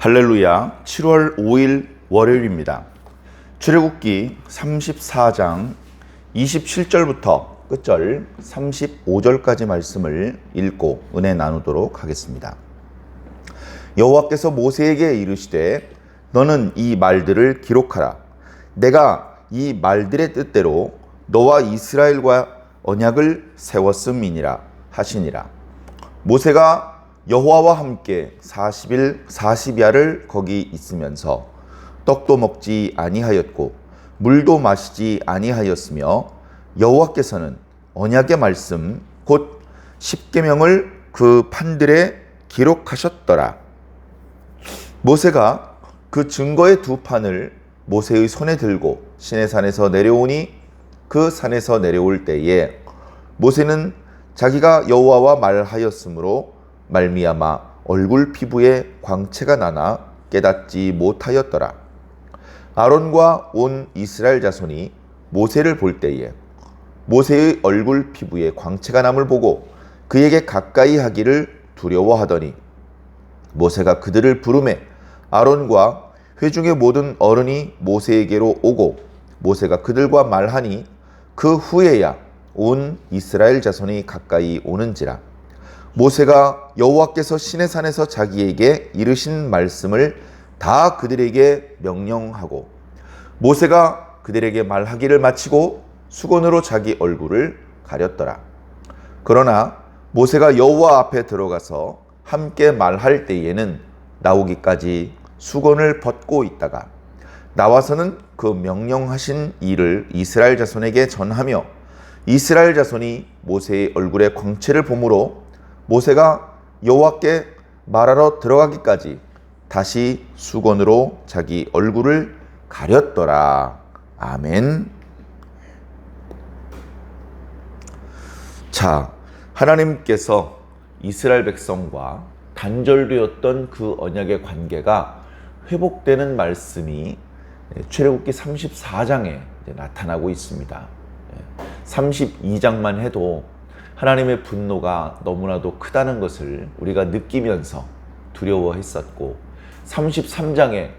할렐루야. 7월 5일 월요일입니다. 출애굽기 34장 27절부터 끝절 35절까지 말씀을 읽고 은혜 나누도록 하겠습니다. 여호와께서 모세에게 이르시되 너는 이 말들을 기록하라. 내가 이 말들의 뜻대로 너와 이스라엘과 언약을 세웠음이니라 하시니라. 모세가 여호와와 함께 40일 40야를 거기 있으면서 떡도 먹지 아니하였고 물도 마시지 아니하였으며 여호와께서는 언약의 말씀 곧 십계명을 그 판들에 기록하셨더라. 모세가 그 증거의 두 판을 모세의 손에 들고 시내산에서 내려오니 그 산에서 내려올 때에 모세는 자기가 여호와와 말하였으므로 말미암아 얼굴 피부에 광채가 나나 깨닫지 못하였더라. 아론과 온 이스라엘 자손이 모세를 볼 때에 모세의 얼굴 피부에 광채가 남을 보고 그에게 가까이 하기를 두려워하더니 모세가 그들을 부르매 아론과 회중의 모든 어른이 모세에게로 오고 모세가 그들과 말하니 그 후에야 온 이스라엘 자손이 가까이 오는지라. 모세가 여호와께서 시내산에서 자기에게 이르신 말씀을 다 그들에게 명령하고 모세가 그들에게 말하기를 마치고 수건으로 자기 얼굴을 가렸더라. 그러나 모세가 여호와 앞에 들어가서 함께 말할 때에는 나오기까지 수건을 벗고 있다가 나와서는 그 명령하신 일을 이스라엘 자손에게 전하며 이스라엘 자손이 모세의 얼굴에 광채를 보므로 모세가 여호와께 말하러 들어가기까지 다시 수건으로 자기 얼굴을 가렸더라. 아멘. 자, 하나님께서 이스라엘 백성과 단절되었던 그 언약의 관계가 회복되는 말씀이 출애굽기 34장에 나타나고 있습니다. 32장만 해도 하나님의 분노가 너무나도 크다는 것을 우리가 느끼면서 두려워했었고 33장에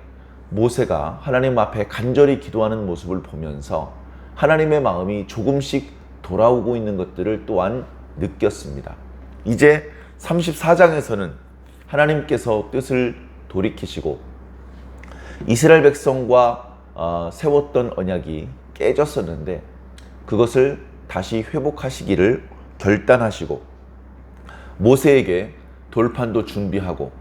모세가 하나님 앞에 간절히 기도하는 모습을 보면서 하나님의 마음이 조금씩 돌아오고 있는 것들을 또한 느꼈습니다. 이제 34장에서는 하나님께서 뜻을 돌이키시고 이스라엘 백성과 세웠던 언약이 깨졌었는데 그것을 다시 회복하시기를 결단하시고 모세에게 돌판도 준비하고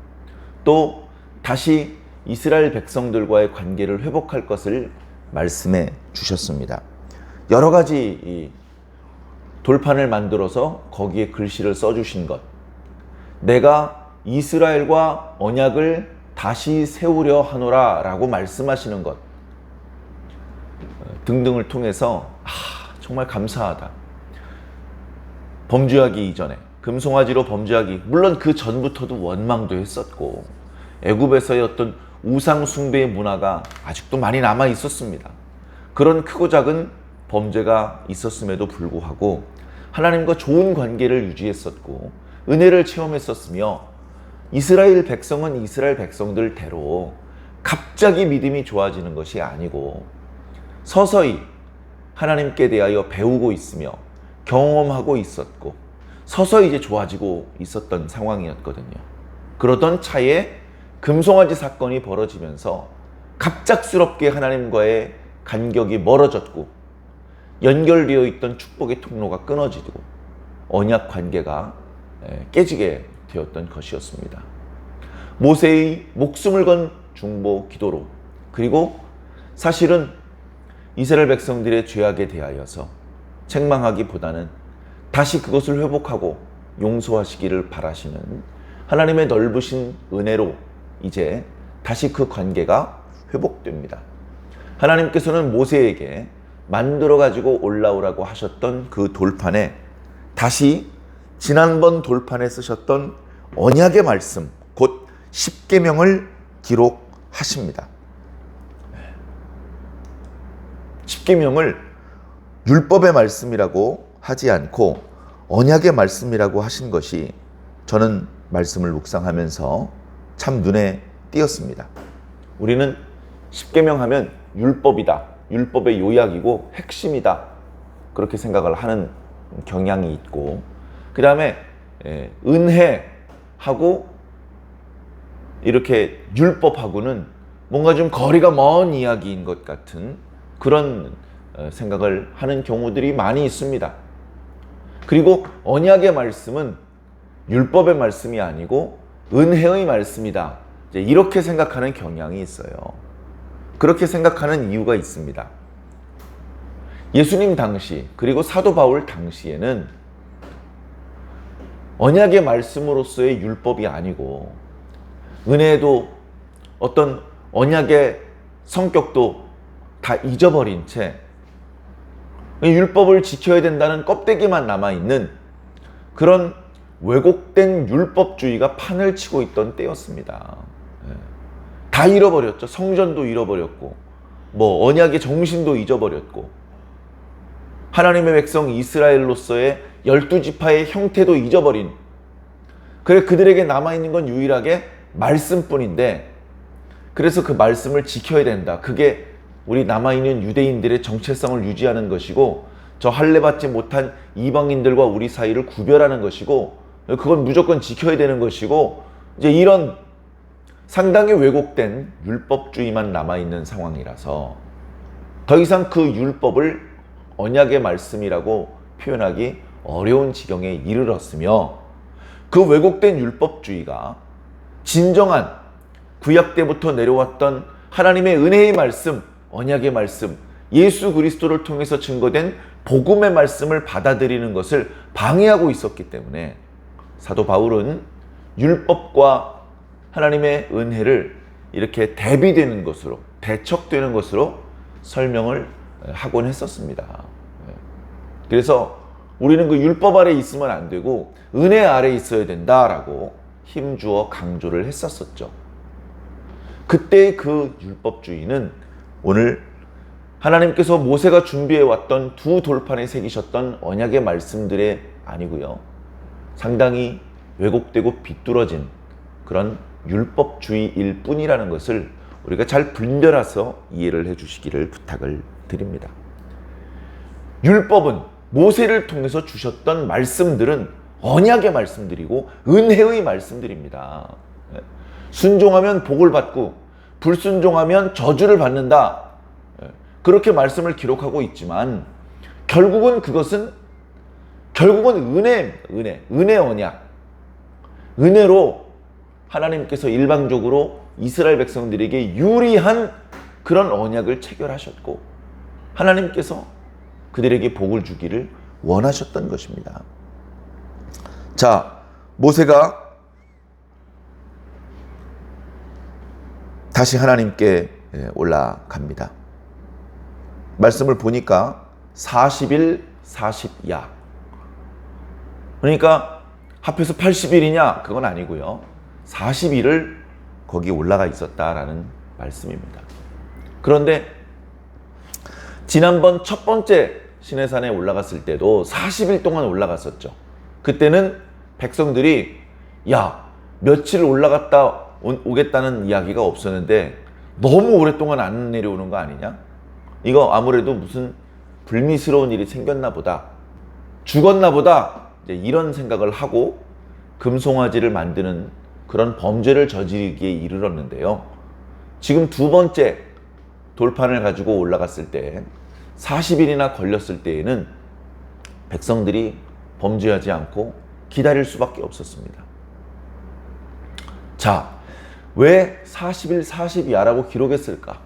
또 다시 이스라엘 백성들과의 관계를 회복할 것을 말씀해 주셨습니다. 여러 가지 이 돌판을 만들어서 거기에 글씨를 써주신 것, 내가 이스라엘과 언약을 다시 세우려 하노라 라고 말씀하시는 것 등등을 통해서 정말 감사하다. 범죄하기 이전에 금송아지로 범죄하기, 물론 그 전부터도 원망도 했었고 애굽에서의 어떤 우상 숭배의 문화가 아직도 많이 남아 있었습니다. 그런 크고 작은 범죄가 있었음에도 불구하고 하나님과 좋은 관계를 유지했었고 은혜를 체험했었으며 이스라엘 백성은 이스라엘 백성들대로 갑자기 믿음이 좋아지는 것이 아니고 서서히 하나님께 대하여 배우고 있으며 경험하고 있었고 서서히 이제 좋아지고 있었던 상황이었거든요. 그러던 차에 금송아지 사건이 벌어지면서 갑작스럽게 하나님과의 간격이 멀어졌고 연결되어 있던 축복의 통로가 끊어지고 언약 관계가 깨지게 되었던 것이었습니다. 모세의 목숨을 건 중보 기도로 그리고 사실은 이스라엘 백성들의 죄악에 대하여서 책망하기보다는 다시 그것을 회복하고 용서하시기를 바라시는 하나님의 넓으신 은혜로 이제 다시 그 관계가 회복됩니다. 하나님께서는 모세에게 만들어가지고 올라오라고 하셨던 그 돌판에 다시 지난번 돌판에 쓰셨던 언약의 말씀 곧 십계명을 기록하십니다. 십계명을 율법의 말씀이라고 하지 않고 언약의 말씀이라고 하신 것이 저는 말씀을 묵상하면서 참 눈에 띄었습니다. 우리는 십계명 하면 율법이다, 율법의 요약이고 핵심이다, 그렇게 생각을 하는 경향이 있고, 그 다음에 은혜하고 이렇게 율법하고는 뭔가 좀 거리가 먼 이야기인 것 같은 그런 생각을 하는 경우들이 많이 있습니다. 그리고 언약의 말씀은 율법의 말씀이 아니고 은혜의 말씀이다, 이렇게 생각하는 경향이 있어요. 그렇게 생각하는 이유가 있습니다. 예수님 당시, 그리고 사도 바울 당시에는 언약의 말씀으로서의 율법이 아니고 은혜도 어떤 언약의 성격도 다 잊어버린 채 율법을 지켜야 된다는 껍데기만 남아있는 그런 왜곡된 율법주의가 판을 치고 있던 때였습니다. 다 잃어버렸죠. 성전도 잃어버렸고, 언약의 정신도 잊어버렸고, 하나님의 백성 이스라엘로서의 12지파의 형태도 잊어버린, 그래 그들에게 남아있는 건 유일하게 말씀뿐인데, 그래서 그 말씀을 지켜야 된다. 그게 우리 남아있는 유대인들의 정체성을 유지하는 것이고, 저 할례받지 못한 이방인들과 우리 사이를 구별하는 것이고, 그건 무조건 지켜야 되는 것이고, 이제 이런 상당히 왜곡된 율법주의만 남아있는 상황이라서 더 이상 그 율법을 언약의 말씀이라고 표현하기 어려운 지경에 이르렀으며, 그 왜곡된 율법주의가 진정한 구약 때부터 내려왔던 하나님의 은혜의 말씀, 언약의 말씀, 예수 그리스도를 통해서 증거된 복음의 말씀을 받아들이는 것을 방해하고 있었기 때문에 사도 바울은 율법과 하나님의 은혜를 이렇게 대비되는 것으로, 대척되는 것으로 설명을 하곤 했었습니다. 그래서 우리는 그 율법 아래 있으면 안 되고 은혜 아래 있어야 된다라고 힘주어 강조를 했었었죠. 그때의 그 율법주의는 오늘 하나님께서 모세가 준비해왔던 두 돌판에 새기셨던 언약의 말씀들이 아니고요, 상당히 왜곡되고 비뚤어진 그런 율법주의일 뿐이라는 것을 우리가 잘 분별해서 이해를 해주시기를 부탁을 드립니다. 율법은 모세를 통해서 주셨던 말씀들은 언약의 말씀들이고 은혜의 말씀들입니다. 순종하면 복을 받고 불순종하면 저주를 받는다, 그렇게 말씀을 기록하고 있지만 결국은 은혜 언약, 은혜로 하나님께서 일방적으로 이스라엘 백성들에게 유리한 그런 언약을 체결하셨고 하나님께서 그들에게 복을 주기를 원하셨던 것입니다. 자, 모세가 다시 하나님께 올라갑니다. 말씀을 보니까 40일 40야, 그러니까 합해서 80일이냐? 그건 아니고요, 40일을 거기 올라가 있었다라는 말씀입니다. 그런데 지난번 첫 번째 시내산에 올라갔을 때도 40일 동안 올라갔었죠. 그때는 백성들이 며칠 올라갔다 오겠다는 이야기가 없었는데 너무 오랫동안 안 내려오는 거 아니냐? 이거 아무래도 무슨 불미스러운 일이 생겼나 보다, 죽었나 보다, 이런 생각을 하고 금송아지를 만드는 그런 범죄를 저지르기에 이르렀는데요. 지금 두 번째 돌판을 가지고 올라갔을 때 40일이나 걸렸을 때에는 백성들이 범죄하지 않고 기다릴 수밖에 없었습니다. 자, 왜 40일 40야라고 기록했을까?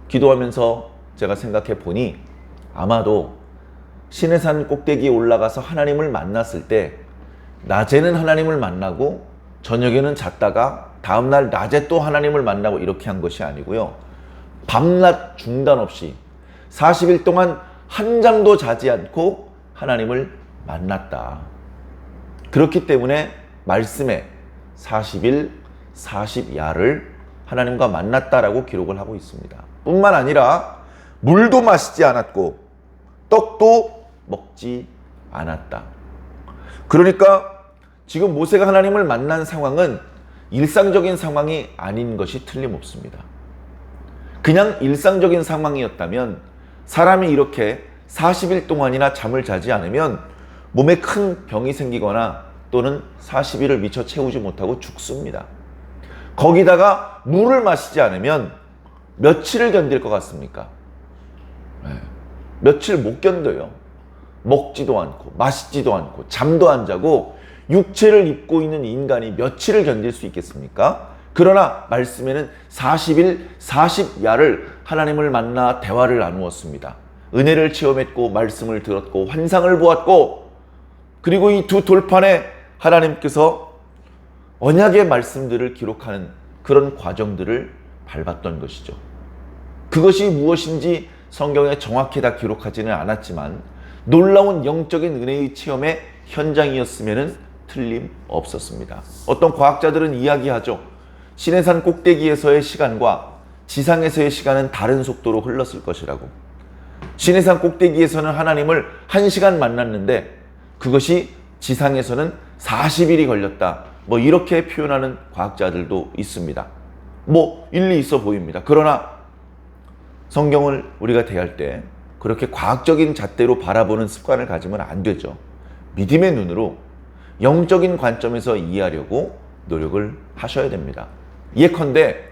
기도하면서 제가 생각해 보니 아마도 시내산 꼭대기에 올라가서 하나님을 만났을 때 낮에는 하나님을 만나고 저녁에는 잤다가 다음날 낮에 또 하나님을 만나고 이렇게 한 것이 아니고요, 밤낮 중단 없이 40일 동안 한 잠도 자지 않고 하나님을 만났다. 그렇기 때문에 말씀에 40일 40야를 하나님과 만났다라고 기록을 하고 있습니다. 뿐만 아니라 물도 마시지 않았고 떡도 먹지 않았다. 그러니까 지금 모세가 하나님을 만난 상황은 일상적인 상황이 아닌 것이 틀림없습니다. 그냥 일상적인 상황이었다면 사람이 이렇게 40일 동안이나 잠을 자지 않으면 몸에 큰 병이 생기거나 또는 40일을 미처 채우지 못하고 죽습니다. 거기다가 물을 마시지 않으면 며칠을 견딜 것 같습니까? 며칠 못 견뎌요. 먹지도 않고 마시지도 않고 잠도 안 자고 육체를 입고 있는 인간이 며칠을 견딜 수 있겠습니까? 그러나 말씀에는 40일 40야를 하나님을 만나 대화를 나누었습니다. 은혜를 체험했고 말씀을 들었고 환상을 보았고, 그리고 이 두 돌판에 하나님께서 언약의 말씀들을 기록하는 그런 과정들을 밟았던 것이죠. 그것이 무엇인지 성경에 정확히 다 기록하지는 않았지만 놀라운 영적인 은혜의 체험의 현장이었으면 틀림없었습니다. 어떤 과학자들은 이야기하죠. 시내산 꼭대기에서의 시간과 지상에서의 시간은 다른 속도로 흘렀을 것이라고. 시내산 꼭대기에서는 하나님을 1시간 만났는데 그것이 지상에서는 40일이 걸렸다. 이렇게 표현하는 과학자들도 있습니다. 일리 있어 보입니다. 그러나 성경을 우리가 대할 때 그렇게 과학적인 잣대로 바라보는 습관을 가지면 안 되죠. 믿음의 눈으로 영적인 관점에서 이해하려고 노력을 하셔야 됩니다. 예컨대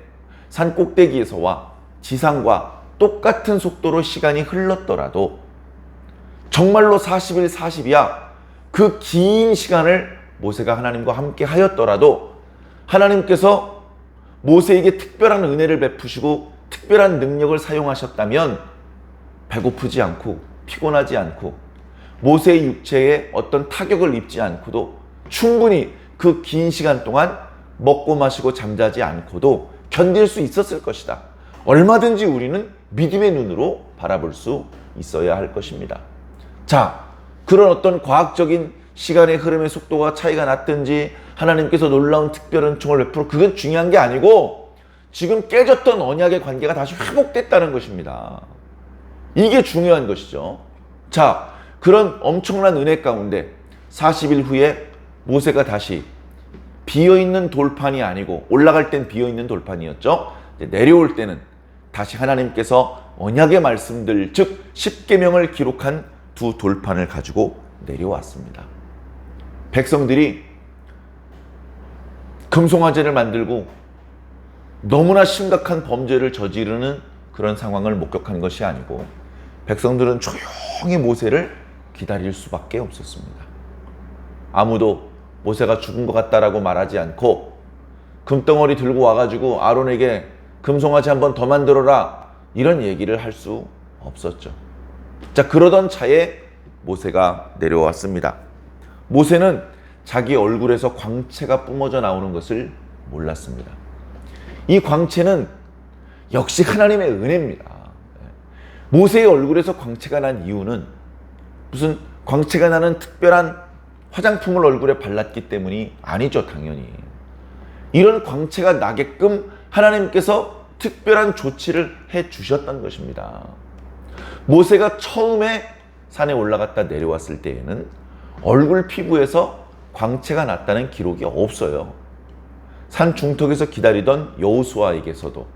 산 꼭대기에서와 지상과 똑같은 속도로 시간이 흘렀더라도 정말로 40일 40이야 그 긴 시간을 모세가 하나님과 함께 하였더라도 하나님께서 모세에게 특별한 은혜를 베푸시고 특별한 능력을 사용하셨다면 배고프지 않고 피곤하지 않고 모세의 육체에 어떤 타격을 입지 않고도 충분히 그 긴 시간 동안 먹고 마시고 잠자지 않고도 견딜 수 있었을 것이다. 얼마든지 우리는 믿음의 눈으로 바라볼 수 있어야 할 것입니다. 자, 그런 어떤 과학적인 시간의 흐름의 속도가 차이가 났든지 하나님께서 놀라운 특별 은총을 베풀어 그건 중요한 게 아니고 지금 깨졌던 언약의 관계가 다시 회복됐다는 것입니다. 이게 중요한 것이죠. 자, 그런 엄청난 은혜 가운데 40일 후에 모세가 다시 비어있는 돌판이 아니고 올라갈 땐 비어있는 돌판이었죠. 내려올 때는 다시 하나님께서 언약의 말씀들 즉 십계명을 기록한 두 돌판을 가지고 내려왔습니다. 백성들이 금송아지를 만들고 너무나 심각한 범죄를 저지르는 그런 상황을 목격한 것이 아니고 백성들은 조용히 모세를 기다릴 수밖에 없었습니다. 아무도 모세가 죽은 것 같다라고 말하지 않고 금덩어리 들고 와가지고 아론에게 금송아지 한 번 더 만들어라 이런 얘기를 할 수 없었죠. 자, 그러던 차에 모세가 내려왔습니다. 모세는 자기 얼굴에서 광채가 뿜어져 나오는 것을 몰랐습니다. 이 광채는 역시 하나님의 은혜입니다. 모세의 얼굴에서 광채가 난 이유는 무슨 광채가 나는 특별한 화장품을 얼굴에 발랐기 때문이 아니죠, 당연히. 이런 광채가 나게끔 하나님께서 특별한 조치를 해 주셨던 것입니다. 모세가 처음에 산에 올라갔다 내려왔을 때에는 얼굴 피부에서 광채가 났다는 기록이 없어요. 산 중턱에서 기다리던 여호수아에게서도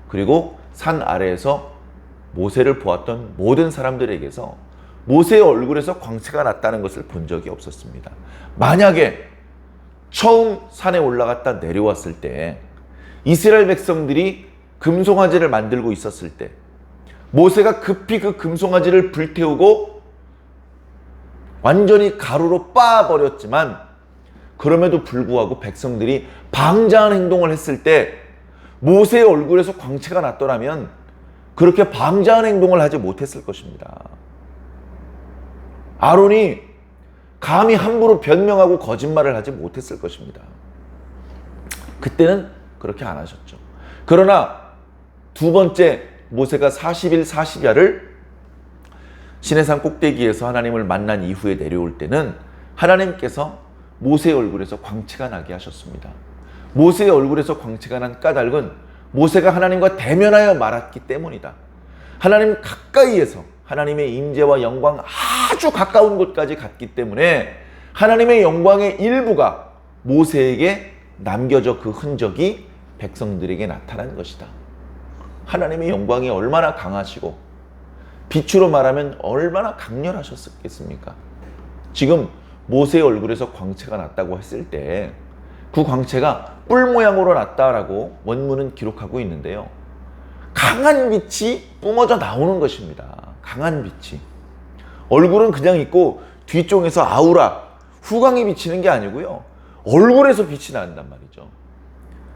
그리고 산 아래에서 모세를 보았던 모든 사람들에게서 모세의 얼굴에서 광채가 났다는 것을 본 적이 없었습니다. 만약에 처음 산에 올라갔다 내려왔을 때 이스라엘 백성들이 금송아지를 만들고 있었을 때 모세가 급히 그 금송아지를 불태우고 완전히 가루로 빻아버렸지만 그럼에도 불구하고 백성들이 방자한 행동을 했을 때 모세의 얼굴에서 광채가 났더라면 그렇게 방자한 행동을 하지 못했을 것입니다. 아론이 감히 함부로 변명하고 거짓말을 하지 못했을 것입니다. 그때는 그렇게 안 하셨죠. 그러나 두 번째 모세가 40일 40야를 시내산 꼭대기에서 하나님을 만난 이후에 내려올 때는 하나님께서 모세의 얼굴에서 광채가 나게 하셨습니다. 모세의 얼굴에서 광채가 난 까닭은 모세가 하나님과 대면하여 말았기 때문이다. 하나님 가까이에서 하나님의 임재와 영광 아주 가까운 곳까지 갔기 때문에 하나님의 영광의 일부가 모세에게 남겨져 그 흔적이 백성들에게 나타난 것이다. 하나님의 영광이 얼마나 강하시고 빛으로 말하면 얼마나 강렬하셨겠습니까? 지금 모세의 얼굴에서 광채가 났다고 했을 때 그 광채가 뿔 모양으로 났다라고 원문은 기록하고 있는데요. 강한 빛이 뿜어져 나오는 것입니다. 강한 빛이. 얼굴은 그냥 있고 뒤쪽에서 아우라, 후광이 비치는 게 아니고요. 얼굴에서 빛이 난단 말이죠.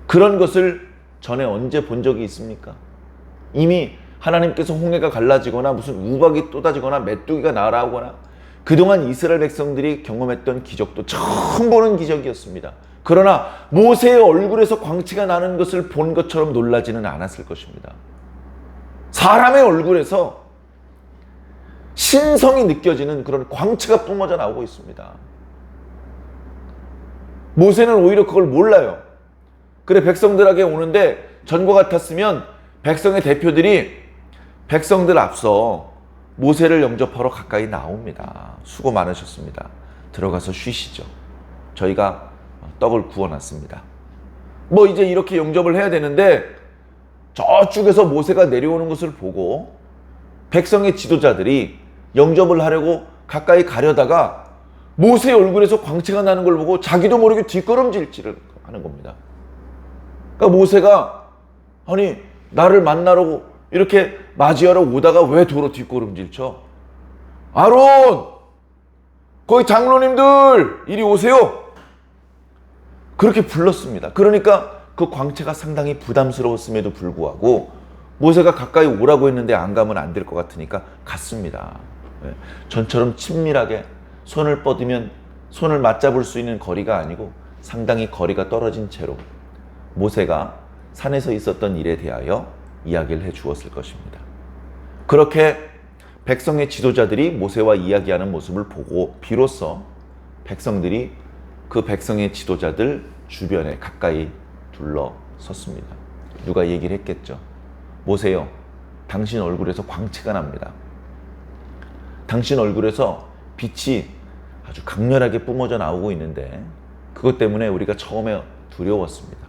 그런 것을 전에 언제 본 적이 있습니까? 이미 하나님께서 홍해가 갈라지거나 무슨 우박이 쏟아지거나 메뚜기가 날아오거나 그동안 이스라엘 백성들이 경험했던 기적도 처음 보는 기적이었습니다. 그러나 모세의 얼굴에서 광채가 나는 것을 본 것처럼 놀라지는 않았을 것입니다. 사람의 얼굴에서 신성이 느껴지는 그런 광채가 뿜어져 나오고 있습니다. 모세는 오히려 그걸 몰라요. 그래 백성들에게 오는데 전과 같았으면 백성의 대표들이 백성들 앞서 모세를 영접하러 가까이 나옵니다. 수고 많으셨습니다. 들어가서 쉬시죠. 저희가 떡을 구워놨습니다. 뭐 이제 이렇게 영접을 해야 되는데 저쪽에서 모세가 내려오는 것을 보고 백성의 지도자들이 영접을 하려고 가까이 가려다가 모세의 얼굴에서 광채가 나는 걸 보고 자기도 모르게 뒷걸음질질을 하는 겁니다. 그러니까 모세가 아니 나를 만나러 이렇게 맞이하러 오다가 왜 도로 뒷걸음질 쳐? 아론! 거기 장로님들 이리 오세요! 그렇게 불렀습니다. 그러니까 그 광채가 상당히 부담스러웠음에도 불구하고 모세가 가까이 오라고 했는데 안 가면 안 될 것 같으니까 갔습니다. 전처럼 친밀하게 손을 뻗으면 손을 맞잡을 수 있는 거리가 아니고 상당히 거리가 떨어진 채로 모세가 산에서 있었던 일에 대하여 이야기를 해 주었을 것입니다. 그렇게 백성의 지도자들이 모세와 이야기하는 모습을 보고 비로소 백성들이 그 백성의 지도자들 주변에 가까이 둘러섰습니다. 누가 얘기를 했겠죠. 모세요, 당신 얼굴에서 광채가 납니다. 당신 얼굴에서 빛이 아주 강렬하게 뿜어져 나오고 있는데 그것 때문에 우리가 처음에 두려웠습니다.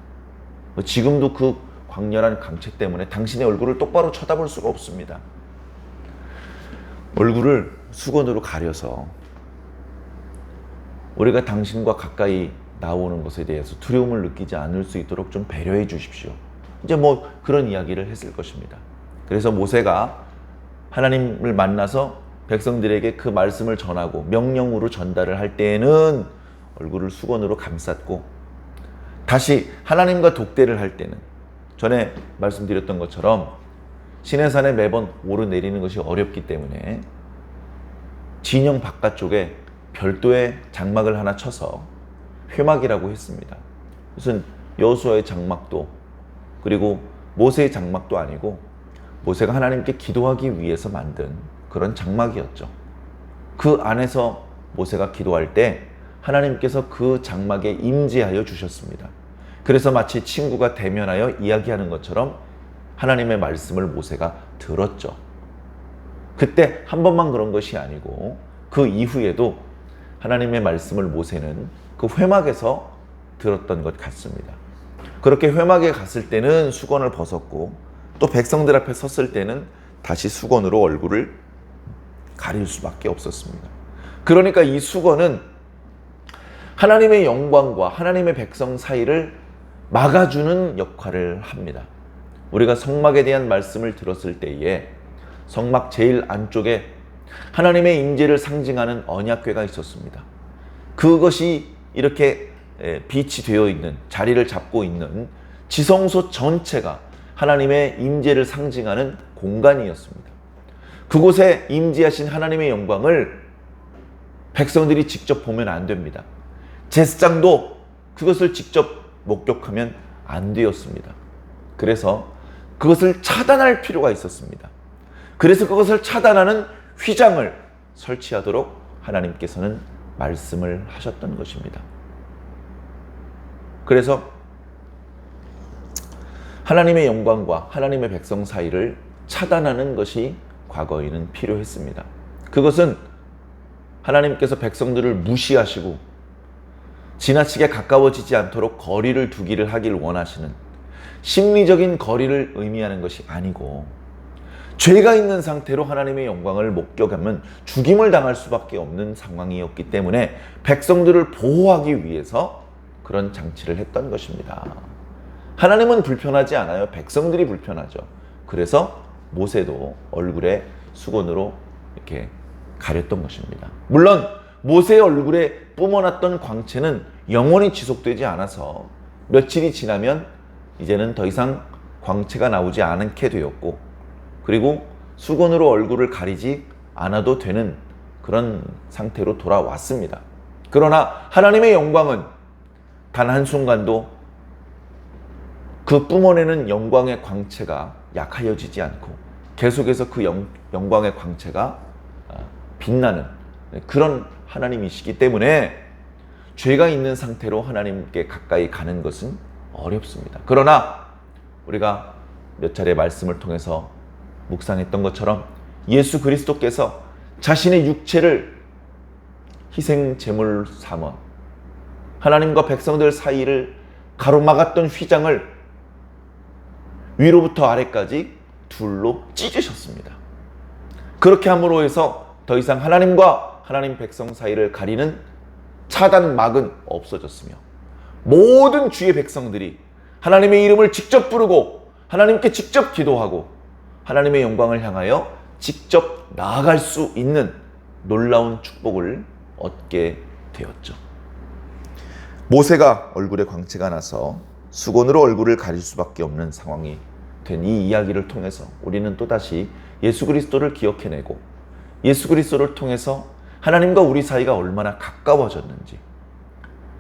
지금도 그 광렬한 광채 때문에 당신의 얼굴을 똑바로 쳐다볼 수가 없습니다. 얼굴을 수건으로 가려서 우리가 당신과 가까이 나오는 것에 대해서 두려움을 느끼지 않을 수 있도록 좀 배려해 주십시오. 이제 뭐 그런 이야기를 했을 것입니다. 그래서 모세가 하나님을 만나서 백성들에게 그 말씀을 전하고 명령으로 전달을 할 때에는 얼굴을 수건으로 감쌌고 다시 하나님과 독대를 할 때는 전에 말씀드렸던 것처럼 시내산에 매번 오르내리는 것이 어렵기 때문에 진영 바깥쪽에 별도의 장막을 하나 쳐서 회막이라고 했습니다. 무슨 여호수아의 장막도 그리고 모세의 장막도 아니고 모세가 하나님께 기도하기 위해서 만든 그런 장막이었죠. 그 안에서 모세가 기도할 때 하나님께서 그 장막에 임재하여 주셨습니다. 그래서 마치 친구가 대면하여 이야기하는 것처럼 하나님의 말씀을 모세가 들었죠. 그때 한 번만 그런 것이 아니고 그 이후에도 하나님의 말씀을 모세는 그 회막에서 들었던 것 같습니다. 그렇게 회막에 갔을 때는 수건을 벗었고 또 백성들 앞에 섰을 때는 다시 수건으로 얼굴을 가릴 수밖에 없었습니다. 그러니까 이 수건은 하나님의 영광과 하나님의 백성 사이를 막아주는 역할을 합니다. 우리가 성막에 대한 말씀을 들었을 때에 성막 제일 안쪽에 하나님의 임재를 상징하는 언약궤가 있었습니다. 그것이 이렇게 빛이 되어 있는 자리를 잡고 있는 지성소 전체가 하나님의 임재를 상징하는 공간이었습니다. 그곳에 임재하신 하나님의 영광을 백성들이 직접 보면 안 됩니다. 제사장도 그것을 직접 목격하면 안 되었습니다. 그래서 그것을 차단할 필요가 있었습니다. 그래서 그것을 차단하는 휘장을 설치하도록 하나님께서는 말씀을 하셨던 것입니다. 그래서 하나님의 영광과 하나님의 백성 사이를 차단하는 것이 과거에는 필요했습니다. 그것은 하나님께서 백성들을 무시하시고 지나치게 가까워지지 않도록 거리를 두기를 하길 원하시는 심리적인 거리를 의미하는 것이 아니고, 죄가 있는 상태로 하나님의 영광을 목격하면 죽임을 당할 수밖에 없는 상황이었기 때문에 백성들을 보호하기 위해서 그런 장치를 했던 것입니다. 하나님은 불편하지 않아요. 백성들이 불편하죠. 그래서 모세도 얼굴에 수건으로 이렇게 가렸던 것입니다. 물론 모세의 얼굴에 뿜어났던 광채는 영원히 지속되지 않아서 며칠이 지나면 이제는 더 이상 광채가 나오지 않게 되었고, 그리고 수건으로 얼굴을 가리지 않아도 되는 그런 상태로 돌아왔습니다. 그러나 하나님의 영광은 단 한순간도 그 뿜어내는 영광의 광채가 약하여지지 않고 계속해서 그 영광의 광채가 빛나는 그런 하나님이시기 때문에 죄가 있는 상태로 하나님께 가까이 가는 것은 어렵습니다. 그러나 우리가 몇 차례 말씀을 통해서 묵상했던 것처럼 예수 그리스도께서 자신의 육체를 희생 제물 삼아 하나님과 백성들 사이를 가로막았던 휘장을 위로부터 아래까지 둘로 찢으셨습니다. 그렇게 함으로 해서 더 이상 하나님과 하나님 백성 사이를 가리는 차단막은 없어졌으며, 모든 주의 백성들이 하나님의 이름을 직접 부르고 하나님께 직접 기도하고 하나님의 영광을 향하여 직접 나아갈 수 있는 놀라운 축복을 얻게 되었죠. 모세가 얼굴에 광채가 나서 수건으로 얼굴을 가릴 수밖에 없는 상황이 된 이 이야기를 통해서 우리는 또다시 예수 그리스도를 기억해내고, 예수 그리스도를 통해서 하나님과 우리 사이가 얼마나 가까워졌는지,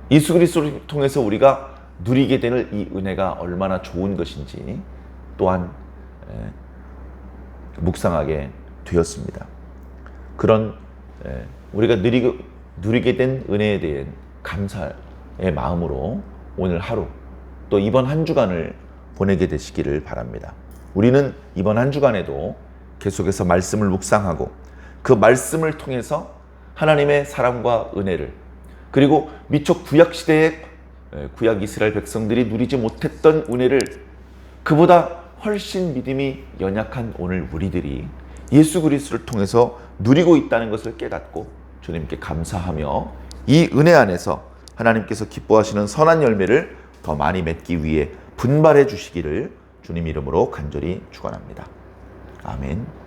예수 그리스도를 통해서 우리가 누리게 되는 이 은혜가 얼마나 좋은 것인지 또한 묵상하게 되었습니다. 그런 우리가 누리게 된 은혜에 대한 감사의 마음으로 오늘 하루 또 이번 한 주간을 보내게 되시기를 바랍니다. 우리는 이번 한 주간에도 계속해서 말씀을 묵상하고 그 말씀을 통해서 하나님의 사랑과 은혜를, 그리고 미처 구약시대의 구약 이스라엘 백성들이 누리지 못했던 은혜를 그보다 훨씬 믿음이 연약한 오늘 우리들이 예수 그리스도를 통해서 누리고 있다는 것을 깨닫고 주님께 감사하며 이 은혜 안에서 하나님께서 기뻐하시는 선한 열매를 더 많이 맺기 위해 분발해 주시기를 주님 이름으로 간절히 축원합니다. 아멘.